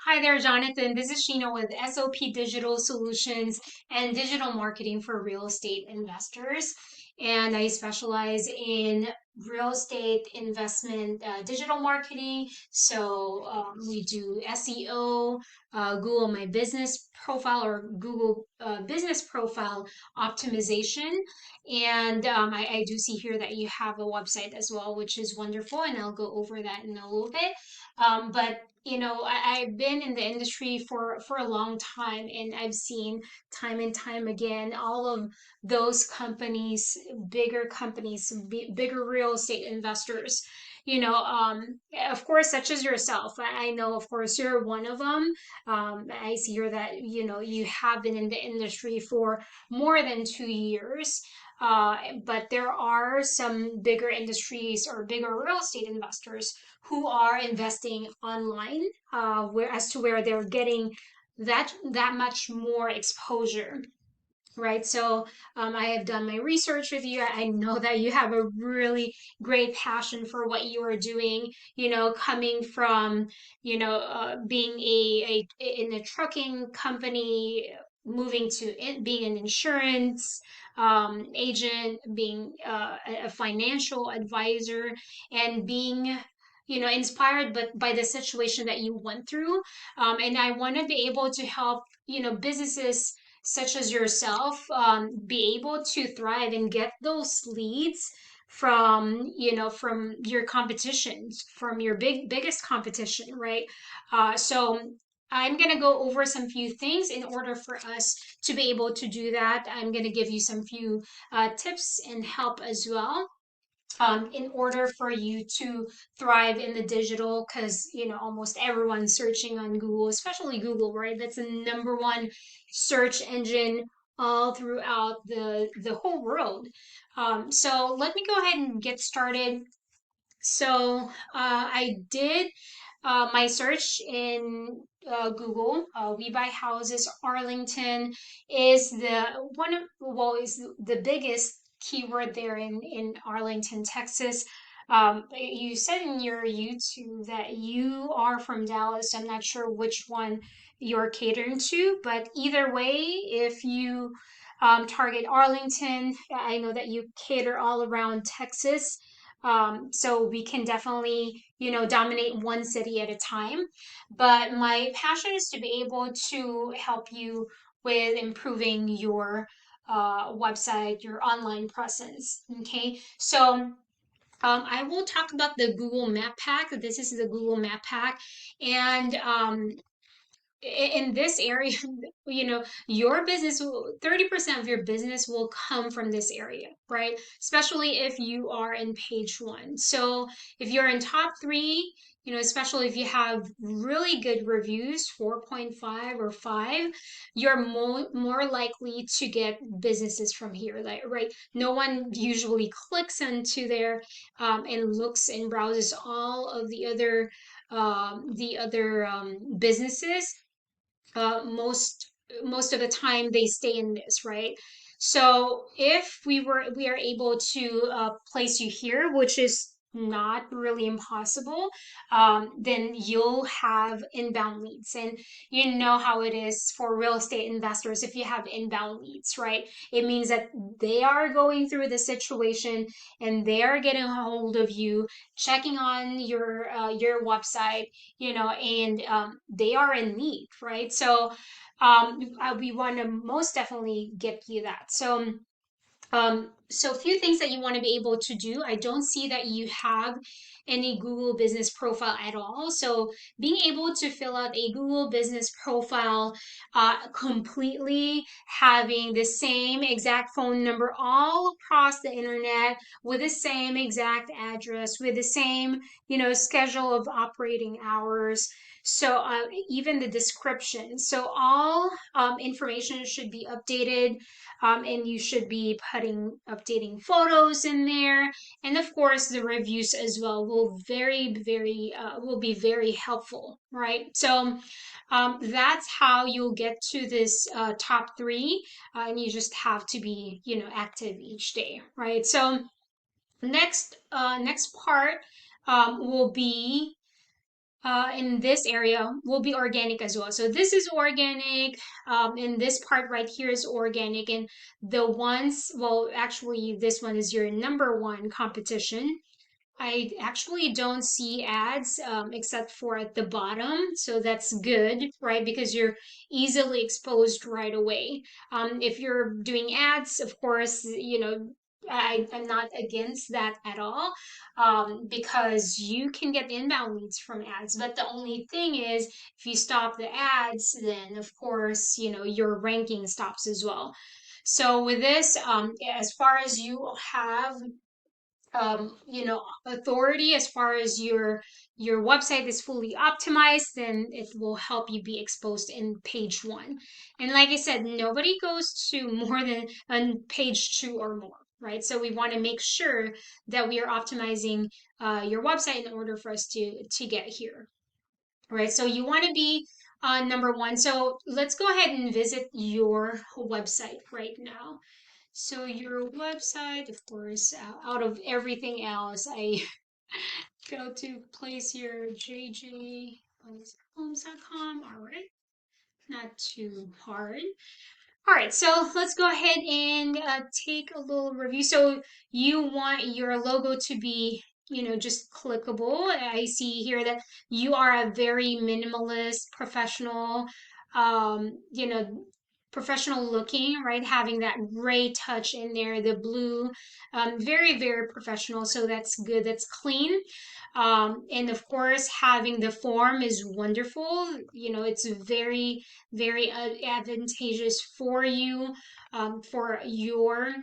Hi there, Jonathan. This is Sheena with SOP Digital Solutions and digital marketing for real estate investors. And I specialize in real estate investment digital marketing. We do SEO, Google My Business Profile or Google Business Profile optimization. And I do see here that you have a website as well, which is wonderful. And I'll go over that in a little bit. But I've been in the industry for a long time, and I've seen time and time again all of those companies, bigger companies, bigger real estate investors. Of course, such as yourself. I know, of course, you're one of them. I see here that you have been in the industry for more than 2 years. But there are some bigger industries or bigger real estate investors who are investing online, where they're getting that much more exposure, right? I have done my research with you. I know that you have a really great passion for what you are doing. Coming from being in a trucking company, moving to being an insurance agent, being a financial advisor, and being inspired but by the situation that you went through. And I want to be able to help businesses such as yourself be able to thrive and get those leads from your competitions, from your biggest competition, right? So I'm going to go over some few things in order for us to be able to do that. I'm going to give you some few tips and help as well, in order for you to thrive in the digital, because almost everyone's searching on Google, especially Google, right? That's the number one search engine all throughout the whole world. So let me go ahead and get started. I did my search in Google. We Buy Houses Arlington is is the biggest keyword there in Arlington, Texas. You said in your YouTube that you are from Dallas. I'm not sure which one you're catering to, but either way, if you target Arlington, I know that you cater all around Texas. So we can definitely, dominate one city at a time. But my passion is to be able to help you with improving your website, your online presence. Okay. I will talk about the Google Map Pack. This is the Google Map Pack. And in this area, your 30% of your business will come from this area, right? Especially if you are in page one. So if you're in top three, especially if you have really good reviews, 4.5 or 5, you're more likely to get businesses from here, like, right? No one usually clicks into there and looks and browses all of the other businesses. Most of the time they stay in this, right? So if we are able to place you here, which is not really impossible, then you'll have inbound leads. And you know how it is for real estate investors. If you have inbound leads, right, it means that they are going through the situation and they are getting a hold of you, checking on your website, and they are in need, right? We want to most definitely get you that. So a few things that you want to be able to do. I don't see that you have any Google business profile at all. So being able to fill out a Google business profile, completely having the same exact phone number all across the internet with the same exact address, with the same, schedule of operating hours. Even the description. So all information should be updated, and you should be updating photos in there, and of course the reviews as well will be very helpful, right? That's how you'll get to this top three, and you just have to be active each day, right? So next part will be in this area will be organic as well. So this is organic, and this part right here is organic. And the ones, well, actually, this one is your number one competition. I actually don't see ads except for at the bottom, so that's good, right? Because you're easily exposed right away. If you're doing ads, of course, I'm not against that at all, because you can get inbound leads from ads. But the only thing is, if you stop the ads, then of course, your ranking stops as well. So with this, as far as you have authority, as far as your website is fully optimized, then it will help you be exposed in page one. And like I said, nobody goes to more than on page two or more, right? So we want to make sure that we are optimizing your website in order for us to get here, right? So you want to be number one. So let's go ahead and visit your website right now. So your website, of course, out of everything else, I go to place here jjhomes.com. All right, not too hard. All right, so let's go ahead and take a little review. So you want your logo to be, just clickable. I see here that you are a very minimalist, professional, um, you know, professional looking, right? Having that gray touch in there, the blue, very, very professional. So that's good. That's clean. And of course, having the form is wonderful. It's very, very advantageous for you, for your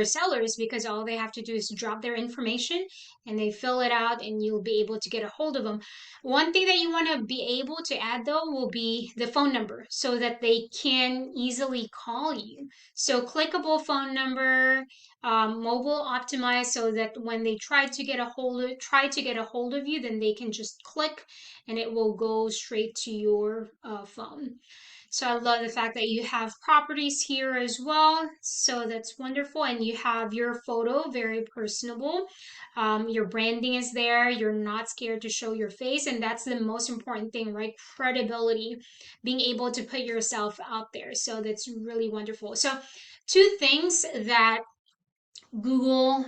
sellers, because all they have to do is drop their information and they fill it out and you'll be able to get a hold of them. One thing that you want to be able to add though will be the phone number so that they can easily call you. So clickable phone number, mobile optimized, so that when they try to get a hold of you, then they can just click and it will go straight to your phone. So I love the fact that you have properties here as well. So that's wonderful. And you have your photo, very personable. Your branding is there. You're not scared to show your face. And that's the most important thing, right? Credibility, being able to put yourself out there. So that's really wonderful. So two things that Google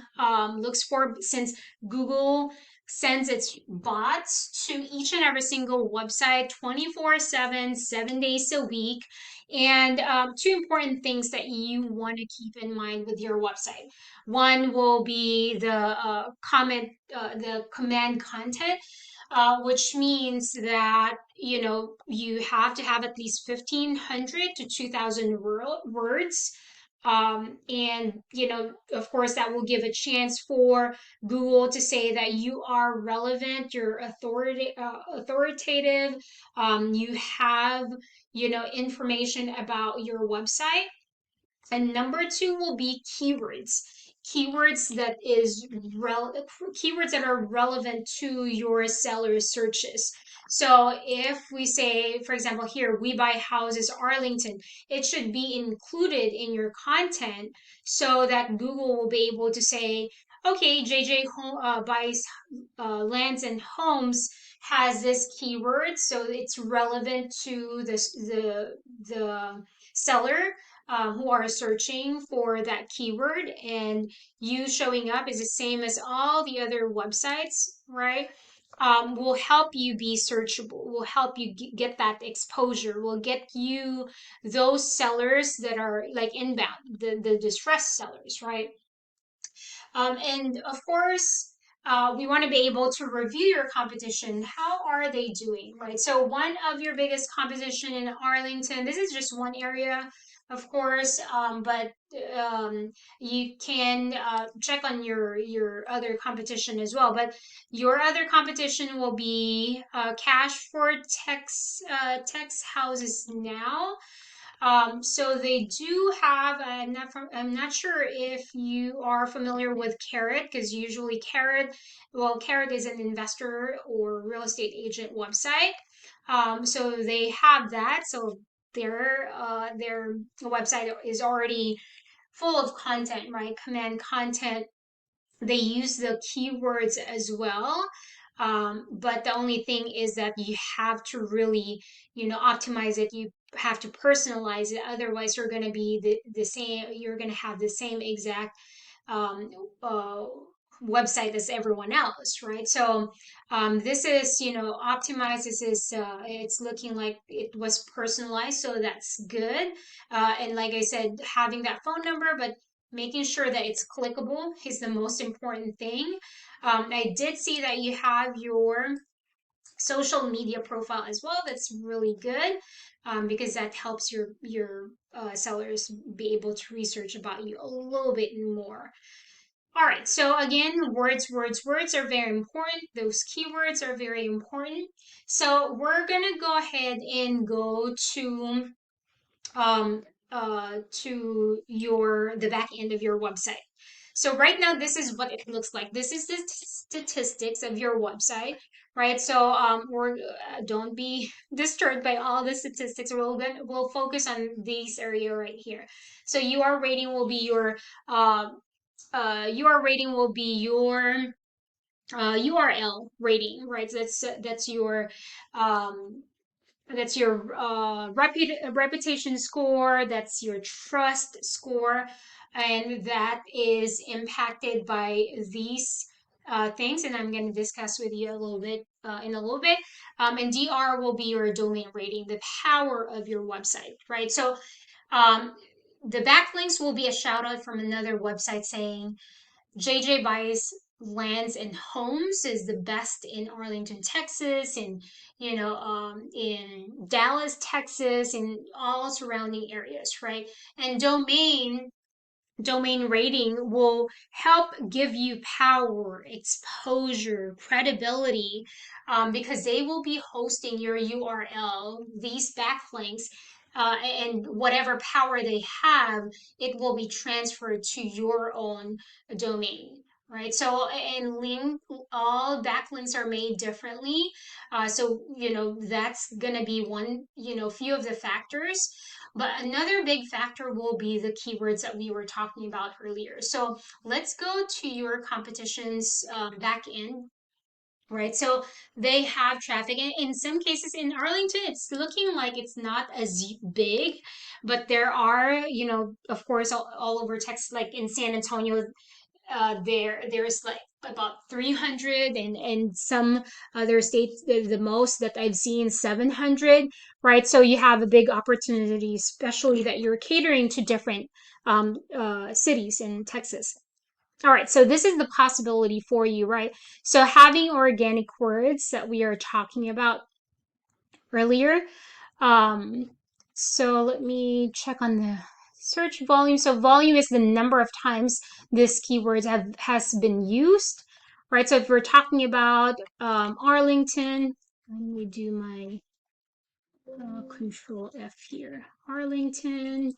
looks for, since Google sends its bots to each and every single website 24/7, 7 days a week. And two important things that you want to keep in mind with your website. One will be the command content, which means that you have to have at least 1,500 to 2,000 words, and of course that will give a chance for Google to say that you are relevant, you're authoritative, you have information about your website. And number two will be keywords. Keywords that is keywords that are relevant to your seller searches. So if we say, for example, here, we buy houses Arlington, it should be included in your content so that Google will be able to say, okay, JJ buys lands and homes, has this keyword, so it's relevant to the seller who are searching for that keyword, and you showing up is the same as all the other websites, right? Will help you be searchable, will help you get that exposure, will get you those sellers that are like inbound, the distressed sellers, right? And of course, we want to be able to review your competition. How are they doing, right? So one of your biggest competition in Arlington, this is just one area, of course, but you can check on your other competition as well. But your other competition will be Cash for Tex Houses Now. So they do have, I'm not sure if you are familiar with Carrot, because usually Carrot is an investor or real estate agent website. So they have that. So their website is already full of content, right? Command content. They use the keywords as well. But the only thing is that you have to really, optimize it. You have to personalize it. Otherwise, you're going to be the same. You're going to have the same exact um, uh, website as everyone else, right? So this is, optimized. This is, it's looking like it was personalized, so that's good. And like I said, having that phone number, but making sure that it's clickable is the most important thing. I did see that you have your social media profile as well. That's really good, because that helps your sellers be able to research about you a little bit more. All right, so again, words are very important. Those keywords are very important. So we're gonna go ahead and go um, to the back end of your website. So right now, this is what it looks like. This is the statistics of your website, right? So don't be disturbed by all the statistics. We'll focus on this area right here. So uh, UR rating will be your URL rating, right? So um, that's your reputation score, that's your trust score, and that is impacted by these things. And I'm going to discuss with you a little bit in a little bit. And DR will be your domain rating, the power of your website, right? So um, the backlinks will be a shout out from another website saying JJ buys lands and homes is the best in Arlington, Texas, and in Dallas, Texas, and all surrounding areas, right? And domain rating will help give you power, exposure, credibility, because they will be hosting your URL, these backlinks, and whatever power they have, it will be transferred to your own domain. Right. So, and all backlinks are made differently. So, that's going to be one, few of the factors. But another big factor will be the keywords that we were talking about earlier. So let's go to your competition's back end, right? So they have traffic. And in some cases in Arlington, it's looking like it's not as big, but there are, of course, all over Texas, like in San Antonio, there's like about 300, and some other states the most that I've seen 700, right? So you have a big opportunity, especially that you're catering to different cities in Texas. All right, so this is the possibility for you, right? So having organic words that we are talking about earlier. Um, so let me check on the search volume. So volume is the number of times this keyword has been used, right? So if we're talking about Arlington, let me do my Control F here. Arlington,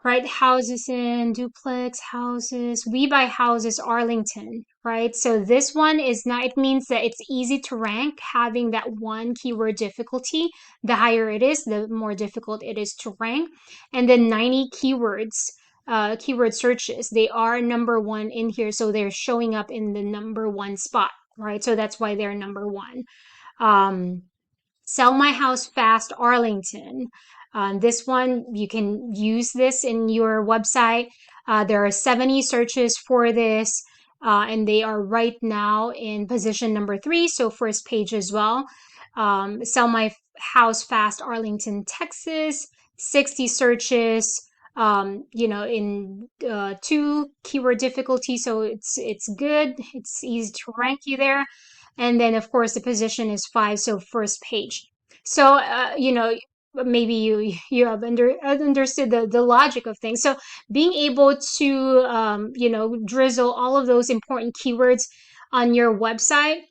right? Houses in duplex houses. We buy houses Arlington, right? So this one is not, it means that it's easy to rank, having that one keyword difficulty. The higher it is, the more difficult it is to rank. And then 90 keywords. Keyword searches, they are number one in here, so they're showing up in the number one spot, right? So that's why they're number one. Sell My House Fast Arlington. This one, you can use this in your website. There are 70 searches for this, and they are right now in position number 3, so first page as well. Sell My House Fast Arlington, Texas, 60 searches. In 2 keyword difficulty, so it's good. It's easy to rank you there. And then of course the position is 5, so first page. So maybe you have understood the logic of things. So being able to drizzle all of those important keywords on your website,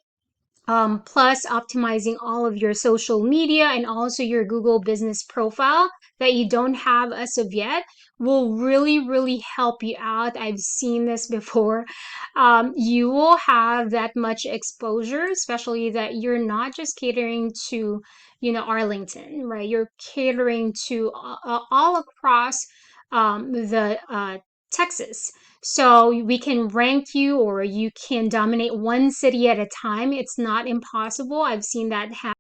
plus optimizing all of your social media and also your Google business profile that you don't have as of yet, will really, really help you out. I've seen this before. You will have that much exposure, especially that you're not just catering to, Arlington, right? You're catering to all across the Texas. So we can rank you, or you can dominate one city at a time. It's not impossible. I've seen that happen